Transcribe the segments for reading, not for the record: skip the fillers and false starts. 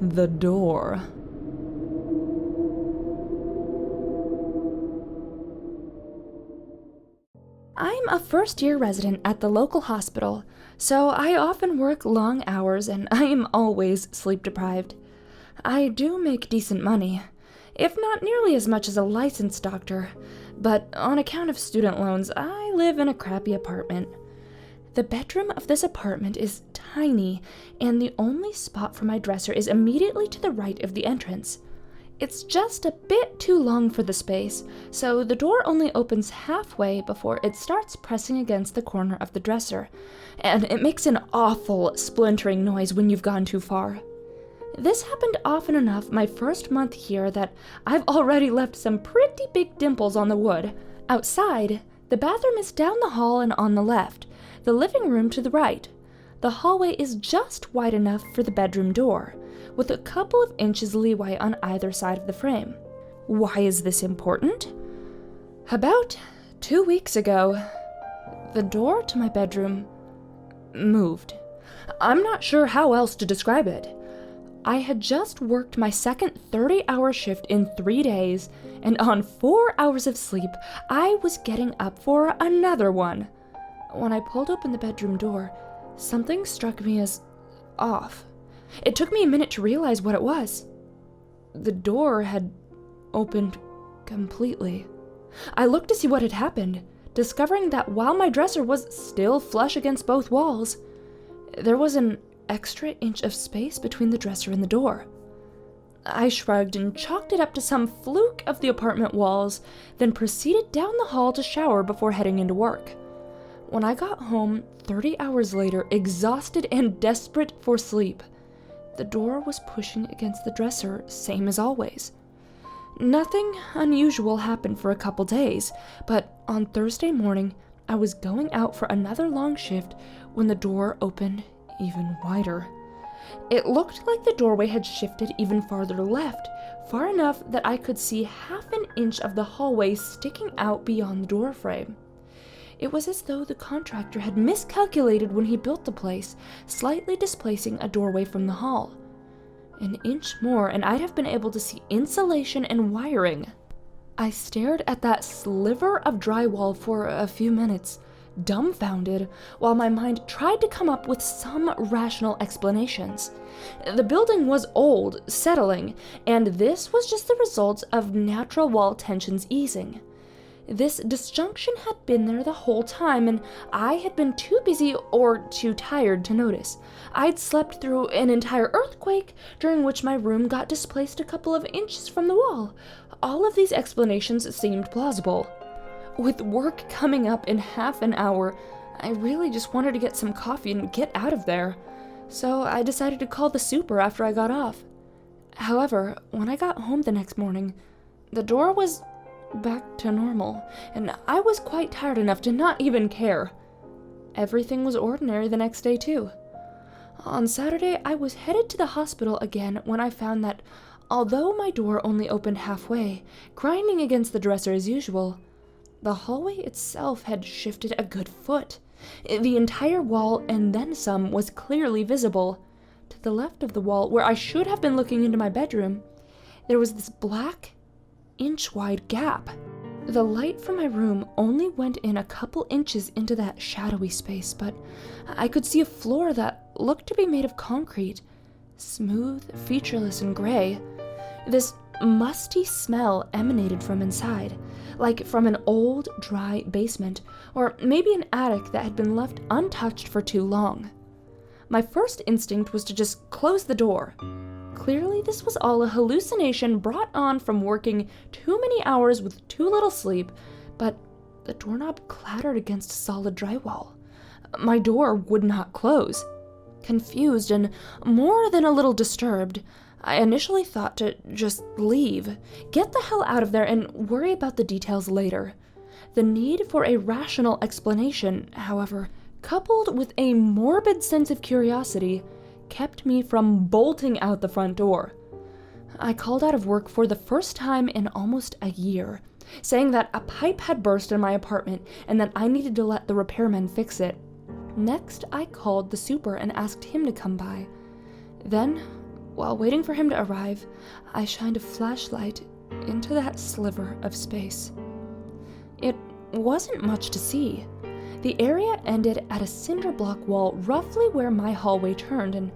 The door. I'm a first-year resident at the local hospital, so I often work long hours and I am always sleep-deprived. I do make decent money, if not nearly as much as a licensed doctor, but on account of student loans, I live in a crappy apartment. The bedroom of this apartment is tiny, and the only spot for my dresser is immediately to the right of the entrance. It's just a bit too long for the space, so the door only opens halfway before it starts pressing against the corner of the dresser, and it makes an awful splintering noise when you've gone too far. This happened often enough my first month here that I've already left some pretty big dimples on the wood. Outside, the bathroom is down the hall and on the left, the living room to the right. The hallway is just wide enough for the bedroom door, with a couple of inches leeway on either side of the frame. Why is this important? About 2 weeks ago, the door to my bedroom moved. I'm not sure how else to describe it. I had just worked my second 30-hour shift in 3 days, and on 4 hours of sleep, I was getting up for another one. When I pulled open the bedroom door, something struck me as off. It took me a minute to realize what it was. The door had opened completely. I looked to see what had happened, discovering that while my dresser was still flush against both walls, there was an extra inch of space between the dresser and the door. I shrugged and chalked it up to some fluke of the apartment walls, then proceeded down the hall to shower before heading into work. When I got home 30 hours later, exhausted and desperate for sleep, the door was pushing against the dresser, same as always. Nothing unusual happened for a couple days, but on Thursday morning, I was going out for another long shift when the door opened even wider. It looked like the doorway had shifted even farther left, far enough that I could see half an inch of the hallway sticking out beyond the doorframe. It was as though the contractor had miscalculated when he built the place, slightly displacing a doorway from the hall. An inch more and I'd have been able to see insulation and wiring. I stared at that sliver of drywall for a few minutes, dumbfounded, while my mind tried to come up with some rational explanations. The building was old, settling, and this was just the result of natural wall tensions easing. This disjunction had been there the whole time, and I had been too busy or too tired to notice. I'd slept through an entire earthquake, during which my room got displaced a couple of inches from the wall. All of these explanations seemed plausible. With work coming up in half an hour, I really just wanted to get some coffee and get out of there. So I decided to call the super after I got off. However, when I got home the next morning, the door was back to normal, and I was quite tired enough to not even care. Everything was ordinary the next day, too. On Saturday, I was headed to the hospital again when I found that, although my door only opened halfway, grinding against the dresser as usual, the hallway itself had shifted a good foot. The entire wall, and then some, was clearly visible. To the left of the wall, where I should have been looking into my bedroom, there was this black, inch-wide gap. The light from my room only went in a couple inches into that shadowy space, but I could see a floor that looked to be made of concrete, smooth, featureless, and gray. This musty smell emanated from inside, like from an old, dry basement, or maybe an attic that had been left untouched for too long. My first instinct was to just close the door. Clearly, this was all a hallucination brought on from working too many hours with too little sleep, but the doorknob clattered against solid drywall. My door would not close. Confused and more than a little disturbed, I initially thought to just leave, get the hell out of there, and worry about the details later. The need for a rational explanation, however, coupled with a morbid sense of curiosity, kept me from bolting out the front door. I called out of work for the first time in almost a year, saying that a pipe had burst in my apartment and that I needed to let the repairman fix it. Next, I called the super and asked him to come by. Then, while waiting for him to arrive, I shined a flashlight into that sliver of space. It wasn't much to see. The area ended at a cinder block wall roughly where my hallway turned, and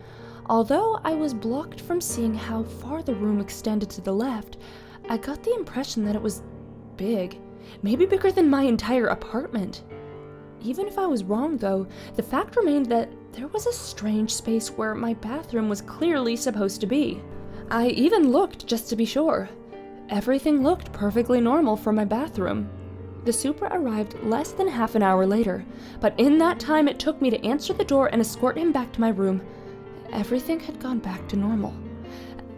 although I was blocked from seeing how far the room extended to the left, I got the impression that it was big, maybe bigger than my entire apartment. Even if I was wrong, though, the fact remained that there was a strange space where my bathroom was clearly supposed to be. I even looked just to be sure. Everything looked perfectly normal for my bathroom. The super arrived less than half an hour later, but in that time it took me to answer the door and escort him back to my room. Everything had gone back to normal.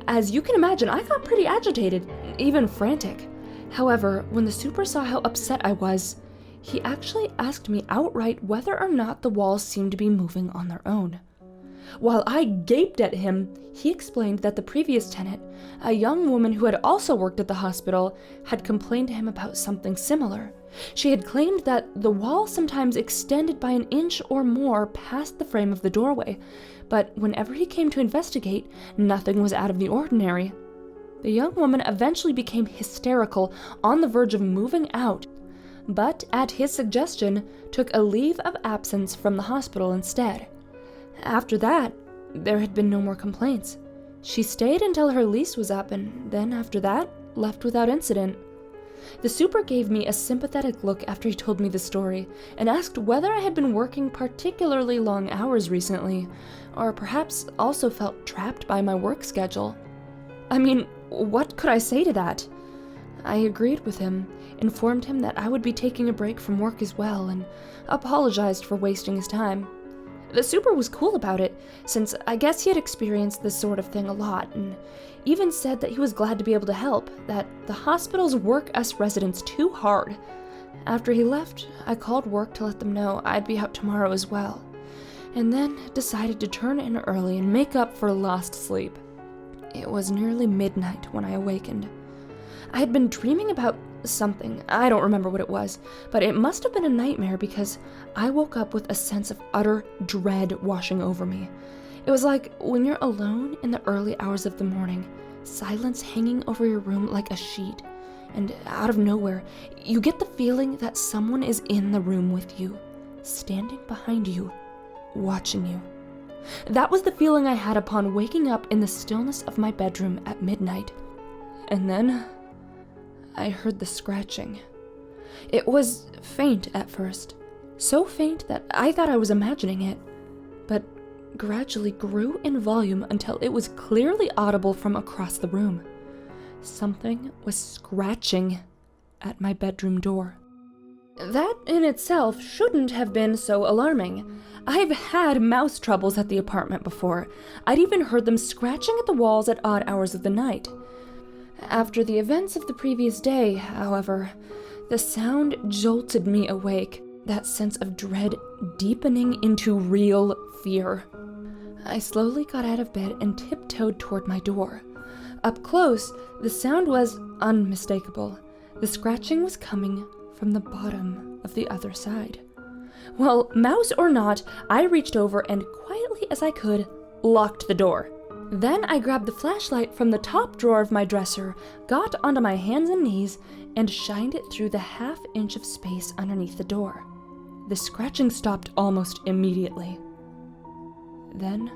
As you can imagine, I got pretty agitated, even frantic. However, when the super saw how upset I was, he actually asked me outright whether or not the walls seemed to be moving on their own. While I gaped at him, he explained that the previous tenant, a young woman who had also worked at the hospital, had complained to him about something similar. She had claimed that the wall sometimes extended by an inch or more past the frame of the doorway, but whenever he came to investigate, nothing was out of the ordinary. The young woman eventually became hysterical, on the verge of moving out, but at his suggestion, took a leave of absence from the hospital instead. After that, there had been no more complaints. She stayed until her lease was up, and then after that, left without incident. The super gave me a sympathetic look after he told me the story, and asked whether I had been working particularly long hours recently, or perhaps also felt trapped by my work schedule. I mean, what could I say to that? I agreed with him, informed him that I would be taking a break from work as well, and apologized for wasting his time. The super was cool about it, since I guess he had experienced this sort of thing a lot, and even said that he was glad to be able to help, that the hospitals work us residents too hard. After he left, I called work to let them know I'd be out tomorrow as well, and then decided to turn in early and make up for lost sleep. It was nearly midnight when I awakened. I had been dreaming about something, I don't remember what it was, but it must have been a nightmare because I woke up with a sense of utter dread washing over me. It was like when you're alone in the early hours of the morning, silence hanging over your room like a sheet, and out of nowhere, you get the feeling that someone is in the room with you, standing behind you, watching you. That was the feeling I had upon waking up in the stillness of my bedroom at midnight. And then I heard the scratching. It was faint at first, so faint that I thought I was imagining it, but gradually grew in volume until it was clearly audible from across the room. Something was scratching at my bedroom door. That in itself shouldn't have been so alarming. I've had mouse troubles at the apartment before. I'd even heard them scratching at the walls at odd hours of the night. After the events of the previous day, however, the sound jolted me awake, that sense of dread deepening into real fear. I slowly got out of bed and tiptoed toward my door. Up close, the sound was unmistakable. The scratching was coming from the bottom of the other side. Well, mouse or not, I reached over and quietly as I could, locked the door. Then I grabbed the flashlight from the top drawer of my dresser, got onto my hands and knees, and shined it through the half-inch of space underneath the door. The scratching stopped almost immediately. Then,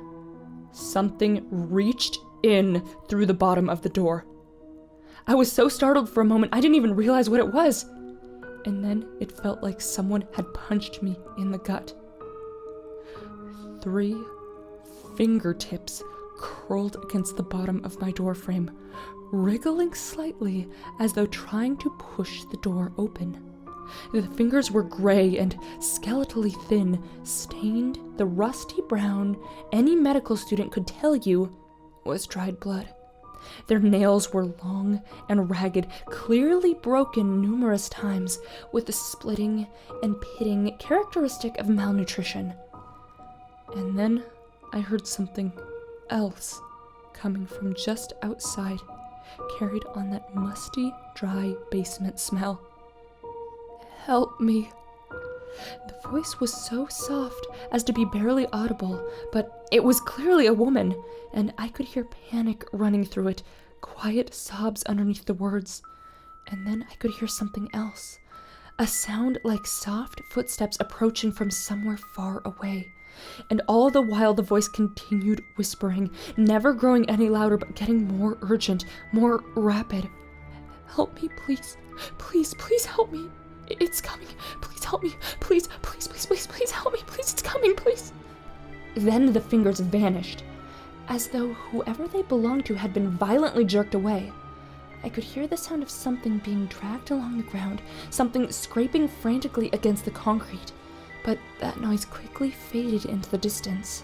something reached in through the bottom of the door. I was so startled for a moment I didn't even realize what it was. And then it felt like someone had punched me in the gut. 3 fingertips curled against the bottom of my door frame, wriggling slightly as though trying to push the door open. The fingers were gray and skeletally thin, stained the rusty brown any medical student could tell you was dried blood. Their nails were long and ragged, clearly broken numerous times, with the splitting and pitting characteristic of malnutrition. And then I heard something else coming from just outside, carried on that musty, dry basement smell. Help me. The voice was so soft as to be barely audible, but it was clearly a woman, and I could hear panic running through it, quiet sobs underneath the words. And then I could hear something else, a sound like soft footsteps approaching from somewhere far away. And all the while the voice continued whispering, never growing any louder but getting more urgent, more rapid. "Help me, please. Please, please help me. It's coming. Please help me. Please, please, please, please, please help me. Please, it's coming, please." Then the fingers vanished, as though whoever they belonged to had been violently jerked away. I could hear the sound of something being dragged along the ground, something scraping frantically against the concrete, but that noise quickly faded into the distance.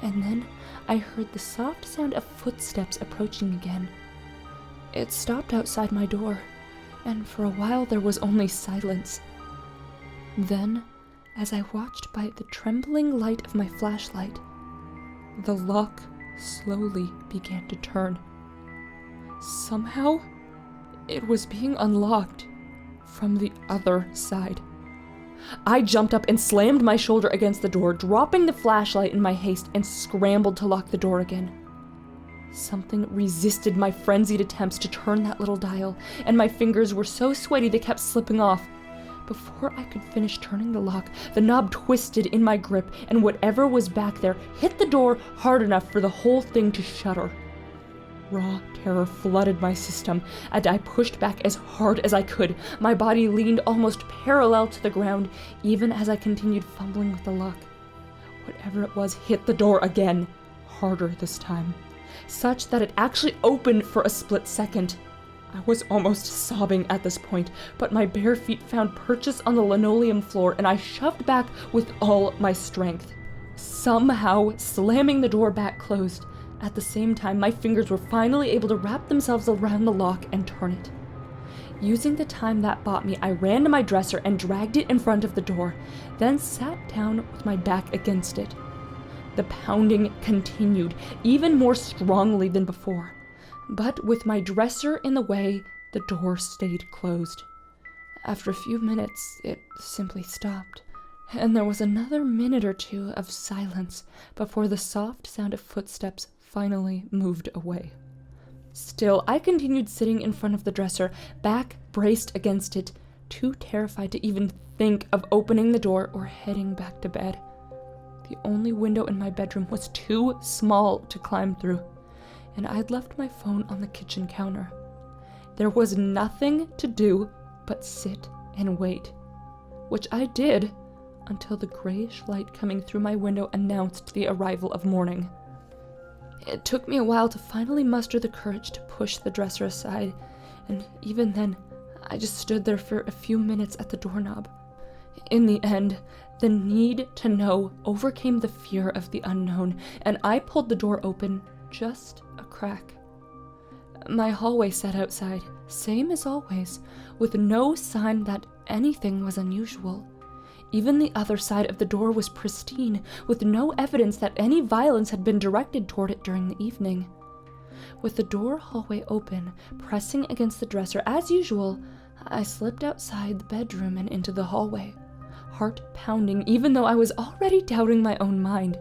And then I heard the soft sound of footsteps approaching again. It stopped outside my door, and for a while there was only silence. Then, as I watched by the trembling light of my flashlight, the lock slowly began to turn. Somehow, it was being unlocked from the other side. I jumped up and slammed my shoulder against the door, dropping the flashlight in my haste, and scrambled to lock the door again. Something resisted my frenzied attempts to turn that little dial, and my fingers were so sweaty they kept slipping off. Before I could finish turning the lock, the knob twisted in my grip, and whatever was back there hit the door hard enough for the whole thing to shudder. Raw terror flooded my system, and I pushed back as hard as I could. My body leaned almost parallel to the ground, even as I continued fumbling with the lock. Whatever it was hit the door again, harder this time, such that it actually opened for a split second. I was almost sobbing at this point, but my bare feet found purchase on the linoleum floor, and I shoved back with all my strength, somehow slamming the door back closed. At the same time, my fingers were finally able to wrap themselves around the lock and turn it. Using the time that bought me, I ran to my dresser and dragged it in front of the door, then sat down with my back against it. The pounding continued, even more strongly than before. But with my dresser in the way, the door stayed closed. After a few minutes, it simply stopped, and there was another minute or two of silence before the soft sound of footsteps finally moved away. Still, I continued sitting in front of the dresser, back braced against it, too terrified to even think of opening the door or heading back to bed. The only window in my bedroom was too small to climb through, and I'd left my phone on the kitchen counter. There was nothing to do but sit and wait, which I did until the grayish light coming through my window announced the arrival of morning. It took me a while to finally muster the courage to push the dresser aside, and even then, I just stood there for a few minutes at the doorknob. In the end, the need to know overcame the fear of the unknown, and I pulled the door open just a crack. My hallway sat outside, same as always, with no sign that anything was unusual. Even the other side of the door was pristine, with no evidence that any violence had been directed toward it during the evening. With the door hallway open, pressing against the dresser as usual, I slipped outside the bedroom and into the hallway, heart pounding even though I was already doubting my own mind.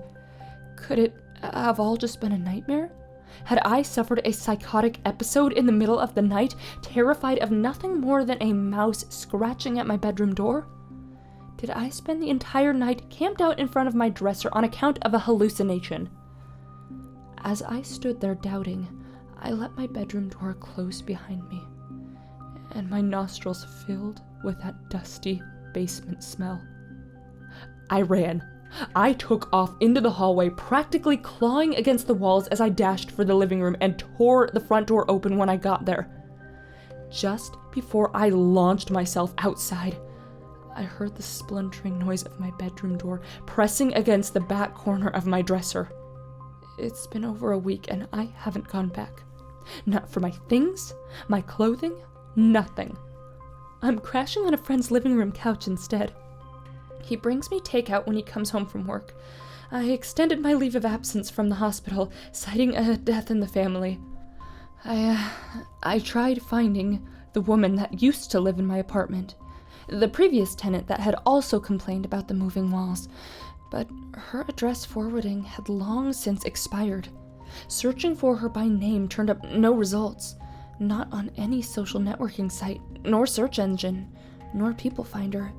Could it have all just been a nightmare? Had I suffered a psychotic episode in the middle of the night, terrified of nothing more than a mouse scratching at my bedroom door? Did I spend the entire night camped out in front of my dresser on account of a hallucination? As I stood there doubting, I let my bedroom door close behind me, and my nostrils filled with that dusty basement smell. I ran. I took off into the hallway, practically clawing against the walls as I dashed for the living room and tore the front door open when I got there. Just before I launched myself outside, I heard the splintering noise of my bedroom door pressing against the back corner of my dresser. It's been over a week and I haven't gone back. Not for my things, my clothing, nothing. I'm crashing on a friend's living room couch instead. He brings me takeout when he comes home from work. I extended my leave of absence from the hospital, citing a death in the family. I tried finding the woman that used to live in my apartment. the previous tenant that had also complained about the moving walls, but her address forwarding had long since expired. Searching for her by name turned up no results, not on any social networking site, nor search engine, nor people finder.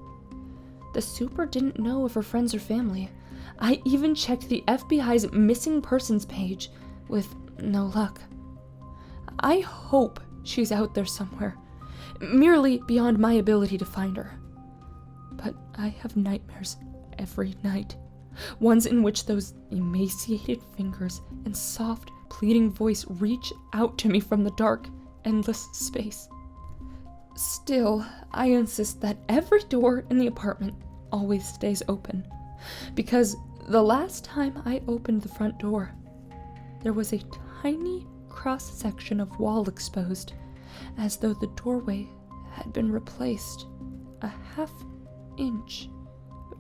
The super didn't know of her friends or family. I even checked the FBI's missing persons page, with no luck. I hope she's out there somewhere, merely beyond my ability to find her. But I have nightmares every night, ones in which those emaciated fingers and soft, pleading voice reach out to me from the dark, endless space. Still, I insist that every door in the apartment always stays open, because the last time I opened the front door, there was a tiny cross-section of wall exposed, as though the doorway had been replaced a half inch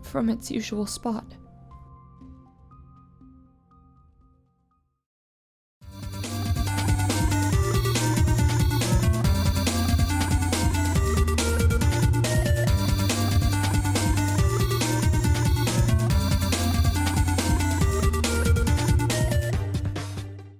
from its usual spot.